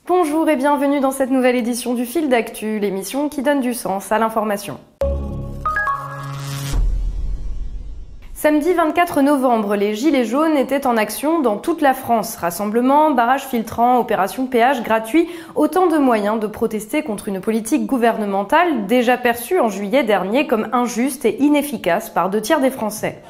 Bonjour et bienvenue dans cette nouvelle édition du Fil d'Actu, l'émission qui donne du sens à l'information. Samedi 24 novembre, les Gilets jaunes étaient en action dans toute la France. Rassemblements, barrages filtrants, opérations péage gratuits, autant de moyens de protester contre une politique gouvernementale déjà perçue en juillet dernier comme injuste et inefficace par 2/3 des Français.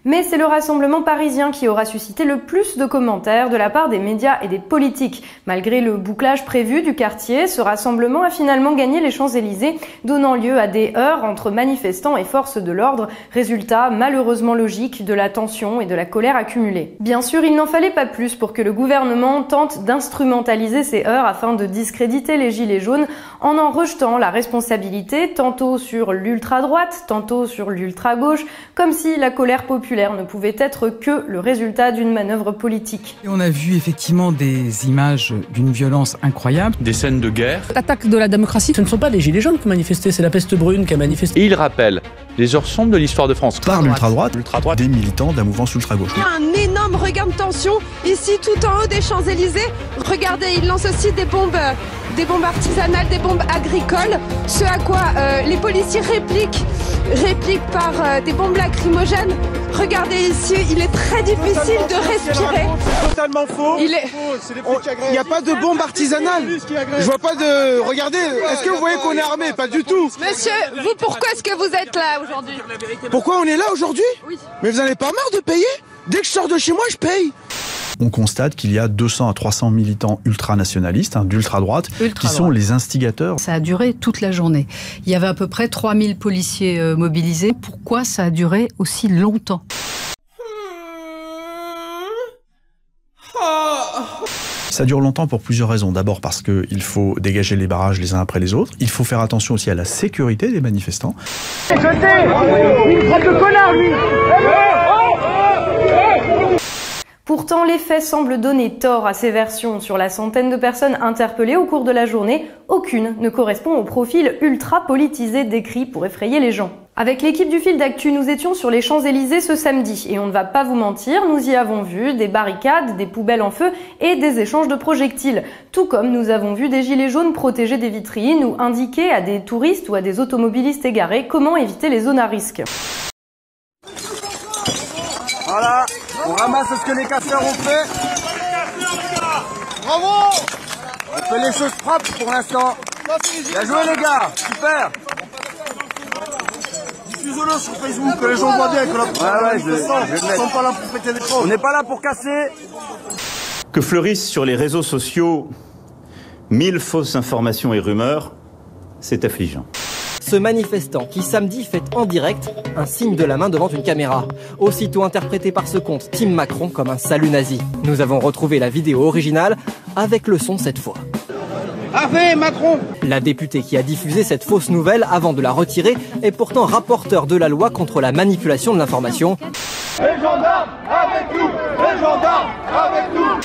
Mais c'est le rassemblement parisien qui aura suscité le plus de commentaires de la part des médias et des politiques. Malgré le bouclage prévu du quartier, ce rassemblement a finalement gagné les Champs-Élysées, donnant lieu à des heurts entre manifestants et forces de l'ordre, résultat malheureusement logique de la tension et de la colère accumulée. Bien sûr, il n'en fallait pas plus pour que le gouvernement tente d'instrumentaliser ces heurts afin de discréditer les Gilets jaunes en rejetant la responsabilité tantôt sur l'ultra-droite, tantôt sur l'ultra-gauche, comme si la colère populaire ne pouvait être que le résultat d'une manœuvre politique. Et on a vu effectivement des images d'une violence incroyable. Des scènes de guerre. L'attaque de la démocratie. Ce ne sont pas les Gilets jaunes qui ont manifesté, c'est la peste brune qui a manifesté. Et il rappelle les heures sombres de l'histoire de France. Par l'ultra-droite, des militants de la mouvance ultra-gauche. Il y a un énorme regain de tension ici tout en haut des Champs-Élysées. Regardez, ils lancent aussi des bombes artisanales, des bombes agricoles, ce à quoi les policiers répliquent par des bombes lacrymogènes. Regardez ici, il est très difficile de respirer. C'est totalement faux. Il n'y a pas de bombe artisanale. Je vois pas de... Regardez, est-ce que vous voyez qu'on est armé? Pas du tout. Monsieur, vous, pourquoi est-ce que vous êtes là aujourd'hui? Pourquoi on est là aujourd'hui? Oui. Mais vous n'en avez pas marre de payer? Dès que je sors de chez moi, je paye. On constate qu'il y a 200 à 300 militants ultranationalistes, d'ultra-droite, qui sont les instigateurs. Ça a duré toute la journée. Il y avait à peu près 3000 policiers mobilisés. Pourquoi ça a duré aussi longtemps ? Ça dure longtemps pour plusieurs raisons. D'abord parce qu'il faut dégager les barrages les uns après les autres. Il faut faire attention aussi à la sécurité des manifestants. Une frappe de connard, lui. Pourtant, les faits semblent donner tort à ces versions. Sur la centaine de personnes interpellées au cours de la journée, aucune ne correspond au profil ultra politisé décrit pour effrayer les gens. Avec l'équipe du Fil d'Actu, nous étions sur les Champs-Élysées ce samedi. Et on ne va pas vous mentir, nous y avons vu des barricades, des poubelles en feu et des échanges de projectiles. Tout comme nous avons vu des gilets jaunes protéger des vitrines ou indiquer à des touristes ou à des automobilistes égarés comment éviter les zones à risque. Voilà, on ramasse ce que les casseurs ont fait. Bravo! On fait les choses propres pour l'instant. Bien joué les gars, super! Diffusez-le sur Facebook, que les gens voient bien que je ne sont pas là pour péter des choses. On n'est pas là pour casser. Que fleurissent sur les réseaux sociaux 1000 fausses informations et rumeurs, c'est affligeant. Ce manifestant qui samedi fait en direct un signe de la main devant une caméra, aussitôt interprété par ce compte Team Macron comme un salut nazi. Nous avons retrouvé la vidéo originale avec le son cette fois. Avez Macron! La députée qui a diffusé cette fausse nouvelle avant de la retirer est pourtant rapporteure de la loi contre la manipulation de l'information. Les gendarmes avec nous! Les gendarmes avec nous!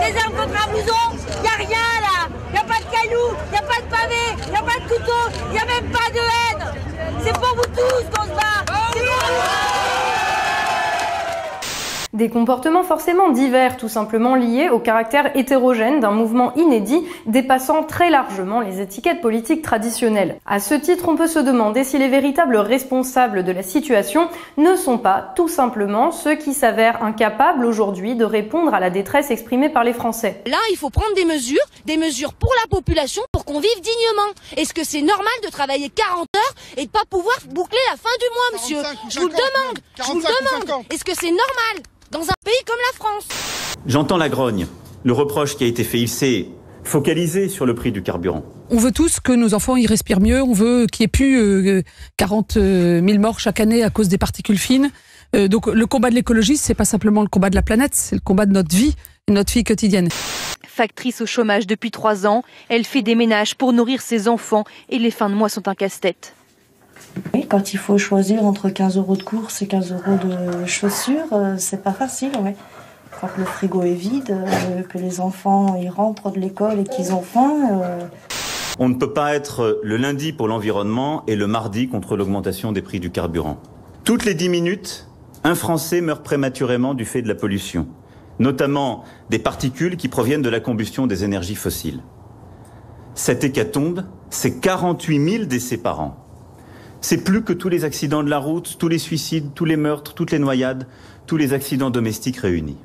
Des armes contre un blouson, y a rien là, y a pas de cailloux, y a pas de pavés, y a pas de couteau, y a même pas de haine. C'est pour vous tous qu'on se bat. C'est pour vous. Des comportements forcément divers, tout simplement liés au caractère hétérogène d'un mouvement inédit, dépassant très largement les étiquettes politiques traditionnelles. À ce titre, on peut se demander si les véritables responsables de la situation ne sont pas tout simplement ceux qui s'avèrent incapables aujourd'hui de répondre à la détresse exprimée par les Français. Là, il faut prendre des mesures pour la population, pour qu'on vive dignement. Est-ce que c'est normal de travailler 40 heures et de pas pouvoir boucler la fin du mois, monsieur? Je vous le demande, Est-ce que c'est normal dans un pays comme la France? J'entends la grogne, le reproche qui a été fait. Il s'est focalisé sur le prix du carburant. On veut tous que nos enfants y respirent mieux, on veut qu'il n'y ait plus 40 000 morts chaque année à cause des particules fines. Donc le combat de l'écologie, c'est pas simplement le combat de la planète, c'est le combat de notre vie, et notre vie quotidienne. Factrice au chômage depuis 3 ans, elle fait des ménages pour nourrir ses enfants et les fins de mois sont un casse-tête. quand il faut choisir entre 15 € de courses et 15 € de chaussures, c'est pas facile, ouais. Quand le frigo est vide, que les enfants ils rentrent de l'école et qu'ils ont faim. On ne peut pas être le lundi pour l'environnement et le mardi contre l'augmentation des prix du carburant. Toutes les 10 minutes, un Français meurt prématurément du fait de la pollution, notamment des particules qui proviennent de la combustion des énergies fossiles. Cette hécatombe, c'est 48 000 décès par an. C'est plus que tous les accidents de la route, tous les suicides, tous les meurtres, toutes les noyades, tous les accidents domestiques réunis.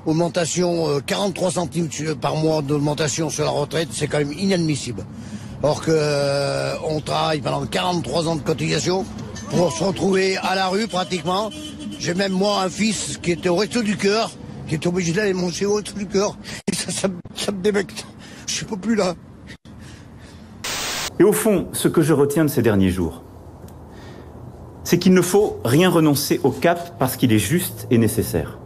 Augmentation, 43 centimes par mois d'augmentation sur la retraite, c'est quand même inadmissible. Or on travaille pendant 43 ans de cotisation pour se retrouver à la rue pratiquement. J'ai même moi un fils qui était au Resto du Cœur, qui est obligé d'aller manger au Resto du Cœur. Et ça me débecte. Je suis pas plus là. Et au fond, ce que je retiens de ces derniers jours, c'est qu'il ne faut rien renoncer au cap parce qu'il est juste et nécessaire.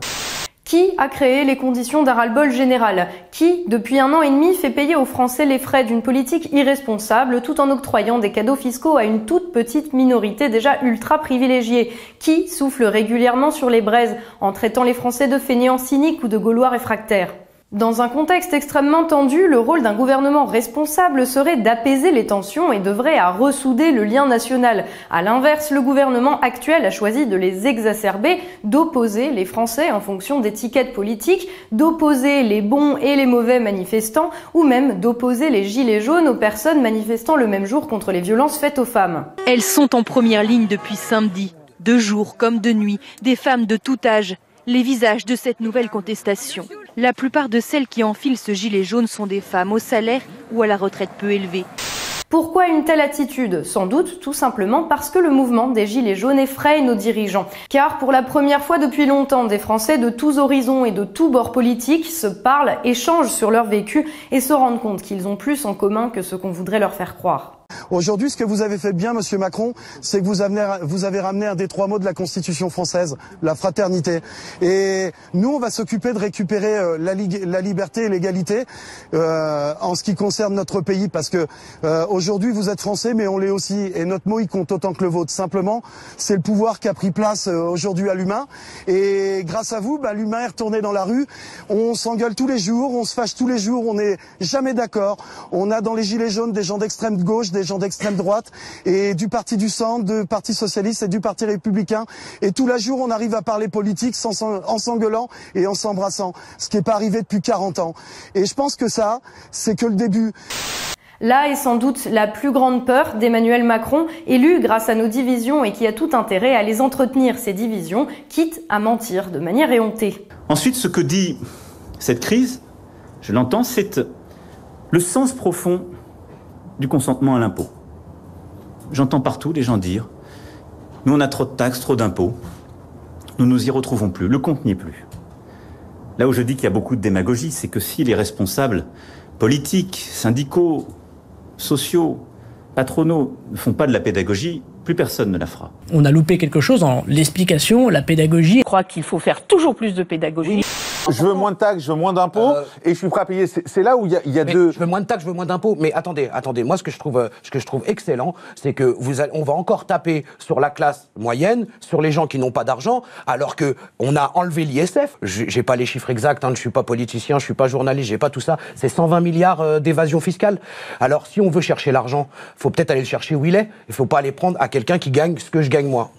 Qui a créé les conditions d'un ras-le-bol général? Qui, depuis 1 an et demi, fait payer aux Français les frais d'une politique irresponsable tout en octroyant des cadeaux fiscaux à une toute petite minorité déjà ultra privilégiée? Qui souffle régulièrement sur les braises en traitant les Français de fainéants cyniques ou de Gaulois réfractaires? Dans un contexte extrêmement tendu, le rôle d'un gouvernement responsable serait d'apaiser les tensions et d'œuvrer à ressouder le lien national. À l'inverse, le gouvernement actuel a choisi de les exacerber, d'opposer les Français en fonction d'étiquettes politiques, d'opposer les bons et les mauvais manifestants, ou même d'opposer les gilets jaunes aux personnes manifestant le même jour contre les violences faites aux femmes. Elles sont en première ligne depuis samedi. De jour comme de nuit, des femmes de tout âge. Les visages de cette nouvelle contestation. La plupart de celles qui enfilent ce gilet jaune sont des femmes au salaire ou à la retraite peu élevée. Pourquoi une telle attitude? Sans doute tout simplement parce que le mouvement des Gilets jaunes effraie nos dirigeants. Car pour la première fois depuis longtemps, des Français de tous horizons et de tous bords politiques se parlent, échangent sur leur vécu et se rendent compte qu'ils ont plus en commun que ce qu'on voudrait leur faire croire. Aujourd'hui, ce que vous avez fait bien, Monsieur Macron, c'est que vous avez ramené un des 3 mots de la Constitution française, la fraternité. Et nous, on va s'occuper de récupérer la liberté et l'égalité en ce qui concerne notre pays, parce que aujourd'hui, vous êtes Français, mais on l'est aussi. Et notre mot, il compte autant que le vôtre. Simplement, c'est le pouvoir qui a pris place aujourd'hui à l'humain. Et grâce à vous, l'humain est retourné dans la rue. On s'engueule tous les jours, on se fâche tous les jours, on n'est jamais d'accord. On a dans les Gilets jaunes des gens d'extrême gauche, des gens d'extrême droite et du parti du centre, du parti socialiste et du parti républicain. Et tous les jours, on arrive à parler politique en s'engueulant et en s'embrassant, ce qui n'est pas arrivé depuis 40 ans. Et je pense que ça, c'est que le début. Là est sans doute la plus grande peur d'Emmanuel Macron, élu grâce à nos divisions et qui a tout intérêt à les entretenir, ces divisions, quitte à mentir de manière éhontée. Ensuite, ce que dit cette crise, je l'entends, c'est le sens profond du consentement à l'impôt. J'entends partout les gens dire « Nous, on a trop de taxes, trop d'impôts. Nous nous y retrouvons plus. Le compte n'y est plus. » Là où je dis qu'il y a beaucoup de démagogie, c'est que si les responsables politiques, syndicaux, sociaux, patronaux ne font pas de la pédagogie, plus personne ne la fera. On a loupé quelque chose dans l'explication, la pédagogie. Je crois qu'il faut faire toujours plus de pédagogie. Je veux moins de taxes, je veux moins d'impôts, et je suis prêt à payer. C'est là où il y a deux... Je veux moins de taxes, je veux moins d'impôts, mais attendez. Moi, ce que je trouve excellent, c'est que on va encore taper sur la classe moyenne, sur les gens qui n'ont pas d'argent, alors que on a enlevé l'ISF. J'ai pas les chiffres exacts, je suis pas politicien, je suis pas journaliste, j'ai pas tout ça. C'est 120 milliards d'évasion fiscale. Alors, si on veut chercher l'argent, faut peut-être aller le chercher où il est. Il faut pas aller prendre à quelqu'un qui gagne ce que je gagne moi.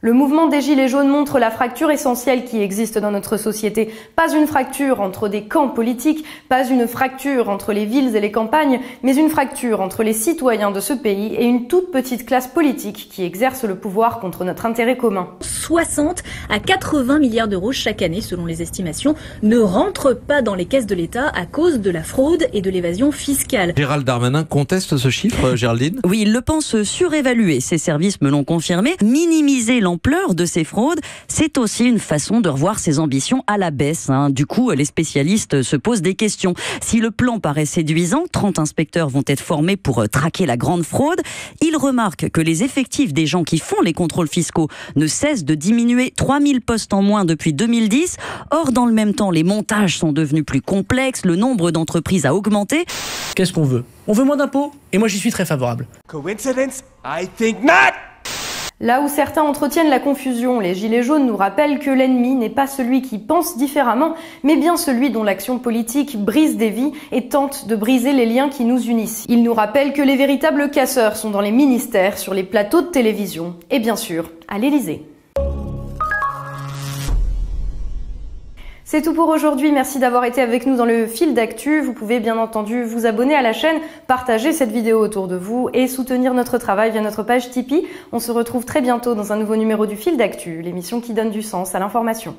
Le mouvement des Gilets jaunes montre la fracture essentielle qui existe dans notre société. Pas une fracture entre des camps politiques, pas une fracture entre les villes et les campagnes, mais une fracture entre les citoyens de ce pays et une toute petite classe politique qui exerce le pouvoir contre notre intérêt commun. 60 à 80 milliards d'euros chaque année, selon les estimations, ne rentrent pas dans les caisses de l'État à cause de la fraude et de l'évasion fiscale. Gérald Darmanin conteste ce chiffre, Géraldine ? Oui, il le pense surévalué. Ses services me l'ont confirmé. Minimiser l'ampleur de ces fraudes, c'est aussi une façon de revoir ses ambitions à la baisse. Du coup, les spécialistes se posent des questions. Si le plan paraît séduisant, 30 inspecteurs vont être formés pour traquer la grande fraude. Il remarque que les effectifs des gens qui font les contrôles fiscaux ne cessent de diminuer, 3000 postes en moins depuis 2010. Or, dans le même temps, les montages sont devenus plus complexes, le nombre d'entreprises a augmenté. Qu'est-ce qu'on veut ? On veut moins d'impôts, et moi j'y suis très favorable. Coincidence? I think not! Là où certains entretiennent la confusion, les Gilets jaunes nous rappellent que l'ennemi n'est pas celui qui pense différemment, mais bien celui dont l'action politique brise des vies et tente de briser les liens qui nous unissent. Ils nous rappellent que les véritables casseurs sont dans les ministères, sur les plateaux de télévision et bien sûr à l'Élysée. C'est tout pour aujourd'hui, merci d'avoir été avec nous dans le fil d'actu. Vous pouvez bien entendu vous abonner à la chaîne, partager cette vidéo autour de vous et soutenir notre travail via notre page Tipeee. On se retrouve très bientôt dans un nouveau numéro du fil d'actu, l'émission qui donne du sens à l'information.